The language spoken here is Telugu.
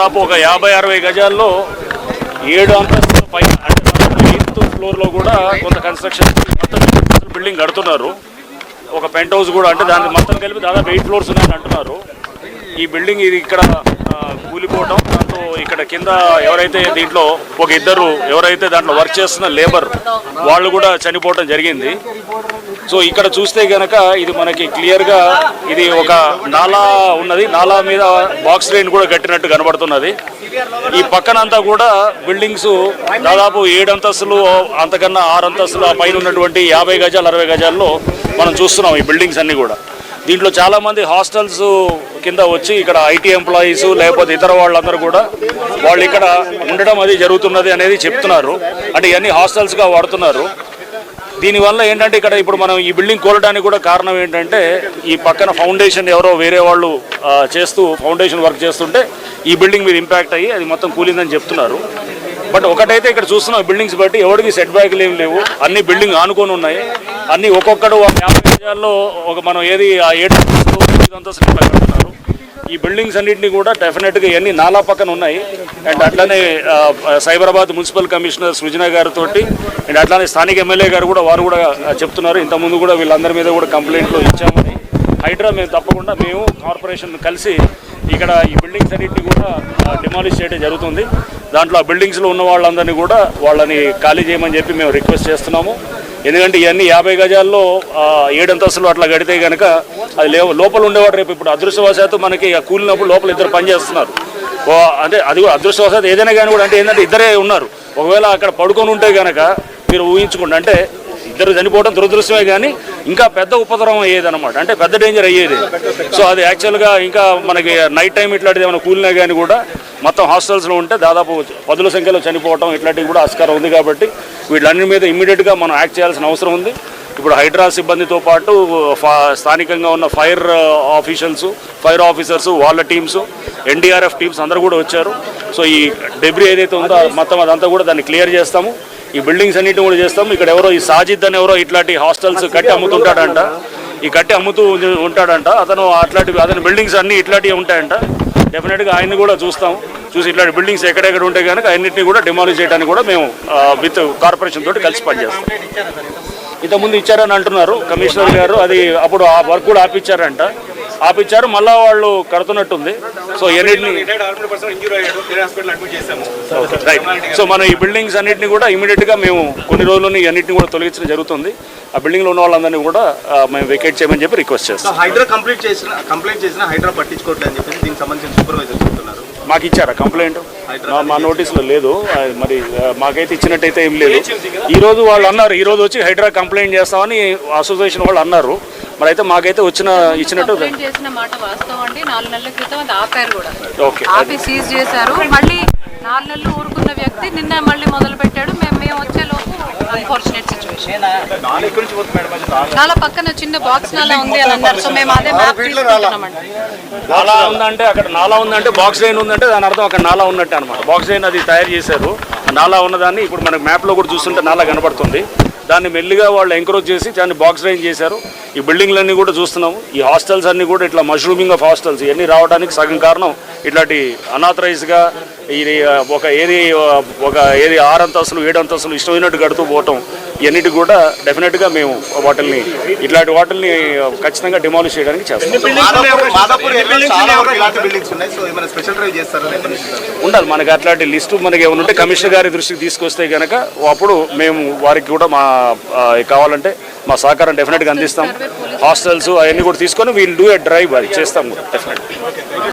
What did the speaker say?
దాదాపు ఒక 50-60 గజాల్లో 7 అంతస్తుల పైన అంటే 8th ఫ్లోర్లో కూడా కొంత కన్స్ట్రక్షన్ మొత్తం బిల్డింగ్ కడుతున్నారు. ఒక పెంట్ హౌస్ కూడా అంటే దాన్ని మొత్తం కలిపి దాదాపు 8 ఫ్లోర్స్ ఉన్నాయని అంటున్నారు. ఈ బిల్డింగ్ ఇది ఇక్కడ కూలిపోవడం, దాంతో ఇక్కడ కింద ఎవరైతే దీంట్లో ఒక ఇద్దరు ఎవరైతే దాంట్లో వర్క్ చేస్తున్న లేబర్ వాళ్ళు కూడా చనిపోవడం జరిగింది. సో ఇక్కడ చూస్తే కనుక ఇది మనకి క్లియర్గా ఇది ఒక నాలా ఉన్నది, నాలా మీద బాక్స్ డ్రైన్ కూడా కట్టినట్టు కనబడుతున్నది. ఈ పక్కనంతా కూడా బిల్డింగ్స్ దాదాపు 7 అంతస్తులు అంతకన్నా 6 అంతస్తులు ఆ పైన ఉన్నటువంటి 50 గజాలు 60 గజాల్లో మనం చూస్తున్నాం ఈ బిల్డింగ్స్ అన్నీ కూడా. దీంట్లో చాలామంది హాస్టల్స్ కింద వచ్చి ఇక్కడ ఐటీ ఎంప్లాయీస్ లేకపోతే ఇతర వాళ్ళందరూ కూడా వాళ్ళు ఇక్కడ ఉండడం అది జరుగుతున్నది అనేది చెప్తున్నారు. అంటే ఇవన్నీ హాస్టల్స్గా వాడుతున్నారు. దీనివల్ల ఏంటంటే ఇక్కడ ఇప్పుడు మనం ఈ బిల్డింగ్ కోలడానికి కూడా కారణం ఏంటంటే ఈ పక్కన ఫౌండేషన్ ఎవరో వేరే వాళ్ళు చేస్తూ ఫౌండేషన్ వర్క్ చేస్తుంటే ఈ బిల్డింగ్ మీద ఇంపాక్ట్ అయ్యి అది మొత్తం కూలిందని చెప్తున్నారు. బట్ ఒకటైతే ఇక్కడ చూస్తున్నాం బిల్డింగ్స్ బట్టి ఎవరికి సెట్ బ్యాక్లు ఏమి లేవు, అన్ని బిల్డింగ్ ఆనుకొని ఉన్నాయి. అన్ని ఒక్కొక్కడు 50 గజాల్లో ఒక మనం ఏది ఆ 7 అంతస్తులు కడుతున్నారు. ఈ బిల్డింగ్స్ అన్నింటినీ కూడా డెఫినెట్గా ఇవన్నీ నాలా పక్కన ఉన్నాయి. అండ్ అట్లానే సైబరాబాద్ మున్సిపల్ కమిషనర్ సృజన గారితో అండ్ అట్లానే స్థానిక ఎమ్మెల్యే గారు కూడా వారు కూడా చెప్తున్నారు ఇంతకుముందు కూడా వీళ్ళందరి మీద కూడా కంప్లైంట్లు ఇచ్చామని. హైడ్రా మేము తప్పకుండా మేము కార్పొరేషన్ కలిసి ఇక్కడ ఈ బిల్డింగ్స్ అన్నింటినీ కూడా డిమాలిష్ చేయడం జరుగుతుంది. దాంట్లో ఆ బిల్డింగ్స్లో ఉన్న వాళ్ళందరినీ కూడా వాళ్ళని ఖాళీ చేయమని చెప్పి మేము రిక్వెస్ట్ చేస్తున్నాము. ఎందుకంటే ఇవన్నీ 50 గజాల్లో 7 అంతస్తులు అట్లా కడితే కనుక అది లోపల ఉండేవాడు రేపు ఇప్పుడు అదృష్టవశాత్తు మనకి కూలినప్పుడు లోపల ఇద్దరు పనిచేస్తున్నారు. అంటే అది కూడా అదృష్టవశాత్తు ఏదైనా కానీ కూడా అంటే ఏంటంటే ఇద్దరే ఉన్నారు. ఒకవేళ అక్కడ పడుకొని ఉంటే కనుక మీరు ఊహించుకోండి, అంటే ఇద్దరు చనిపోవడం దురదృష్టమే కానీ ఇంకా పెద్ద ఉపద్రవం అయ్యేదన్నమాట, అంటే పెద్ద డేంజర్ అయ్యేది. సో అది యాక్చువల్గా ఇంకా మనకి నైట్ టైం ఇట్లాంటిది ఏమైనా కూలినా కానీ కూడా మొత్తం హాస్టల్స్లో ఉంటే దాదాపు 10ల సంఖ్యలో చనిపోవడం ఇట్లాంటివి కూడా ఆస్కారం ఉంది. కాబట్టి వీళ్ళన్ని మీద ఇమ్మీడియట్గా మనం యాక్ట్ చేయాల్సిన అవసరం ఉంది. ఇప్పుడు హైడ్రా సిబ్బందితో పాటు స్థానికంగా ఉన్న ఫైర్ ఆఫీసర్స్ వాళ్ళ టీమ్స్, ఎన్డీఆర్ఎఫ్ టీమ్స్ అందరూ కూడా వచ్చారు. సో ఈ డెబ్రీ ఏదైతే ఉందో మొత్తం అదంతా కూడా దాన్ని క్లియర్ చేస్తాము. ఈ బిల్డింగ్స్ అన్నింటిని కూడా చేస్తాము. ఇక్కడ ఎవరో ఈ సాజిద్ అని ఎవరో ఇట్లాంటి హాస్టల్స్ కట్టి అమ్ముతుంటాడంట, అమ్ముతూ ఉంటాడంట అతని బిల్డింగ్స్ అన్నీ ఇట్లాంటివి ఉంటాయంట. డెఫినెట్గా ఆయన్ని కూడా చూసి ఇట్లాంటి బిల్డింగ్స్ ఎక్కడెక్కడ ఉంటే కనుక అన్నింటినీ కూడా డిమాలిష్ చేయడానికి కూడా మేము విత్ కార్పొరేషన్ తోటి కలిసి పనిచేస్తాం. ఇంతకుముందు ఇచ్చారని అంటున్నారు కమిషనర్ గారు, అది అప్పుడు ఆ వర్క్ కూడా ఆపిచ్చారు మళ్ళీ వాళ్ళు కడుతున్నట్టుంది. సో ఎన్నిటిని రైట్. సో మనం ఈ బిల్డింగ్స్ అన్నింటినీ కూడా ఇమీడియట్గా మేము కొన్ని రోజుల్లోనే అన్నింటినీ కూడా తొలగించడం జరుగుతుంది. ఆ బిల్డింగ్లో ఉన్న వాళ్ళందరినీ కూడా మేము వెకేట్ చేయమని చెప్పి రిక్వెస్ట్ చేస్తాం. హైడ్రా కంప్లైంట్ చేసిన హైడ్రా పట్టించుకోవట్లేదు అని చెప్పి దీనికి సంబంధించిన సూపర్వైజర్ చెప్తున్నారు. మాకు ఇచ్చారా కంప్లైంట్? మా నోటీసులో లేదు, మరి మాకైతే ఇచ్చినట్టయితే ఏం లేదు. ఈరోజు వాళ్ళు అన్నారు, ఈరోజు వచ్చి హైడ్రా కంప్లైంట్ చేస్తామని అసోసియేషన్ వాళ్ళు అన్నారు. మరి అయితే మాకైతే ఇచ్చినట్టు చేసిన మాట వాస్తవం అండి. 4 నెలల క్రితం అది ఆపారు కూడా, ఓకే ఆపి సీజ్ చేశారు. మళ్ళీ 4 నెలలు ఊరుకున్న వ్యక్తి నిన్న మళ్ళీ మొదలు పెట్టాడు. మేము వచ్చే లోపు అన్ఫార్చునేట్ సిచ్యువేషన్. చాలా పక్కన చిన్న బాక్స్ నాలా ఉంది అని అన్నారు. సో మేము అదే మ్యాప్ తీసుకుంటున్నామండి. నాలా ఉందంటే అక్కడ నాలా ఉందంటే బాక్స్ డ్రైన్ ఉందంటే దాని అర్థం అక్కడ నాలా ఉన్నట్టే అనమాట. బాక్స్ డ్రైన్ అది తయారు చేశారు. నాలా ఉన్నదాన్ని ఇప్పుడు మనకి మ్యాప్లో కూడా చూస్తుంటే నాలా కనబడుతుంది. దాన్ని మెల్లిగా వాళ్ళు ఎంకరేజ్ చేసి దాన్ని బాక్స్ డ్రైన్ చేశారు. ఈ బిల్డింగ్లన్నీ కూడా చూస్తున్నాము. ఈ హాస్టల్స్ అన్నీ కూడా ఇట్లా మష్రూమింగ్ ఆఫ్ హాస్టల్స్ ఇవన్నీ రావడానికి సగం కారణం ఇట్లాంటి అనాథరైజ్గా ఇది ఒక ఏది 6 అంతస్తులు 7 అంతస్తులు ఇష్టమైనట్టు కడుతూ పోవటం ఇవన్నిటి కూడా డెఫినెట్గా మేము ఇట్లాంటి వాటిని ఖచ్చితంగా డిమాలిష్ చేయడానికి చేస్తాం. ఉండాలి మనకి అట్లాంటి లిస్టు మనకి ఏమైనా ఉంటే కమిషనర్ గారి దృష్టికి తీసుకొస్తే కనుక అప్పుడు మేము వారికి కూడా కావాలంటే మా సహకారం డెఫినెట్గా అందిస్తాం. హాస్టల్స్ అవన్నీ కూడా తీసుకొని వీల్ డూ ఎ డ్రైవ్ అది చేస్తాం డెఫినెట్గా.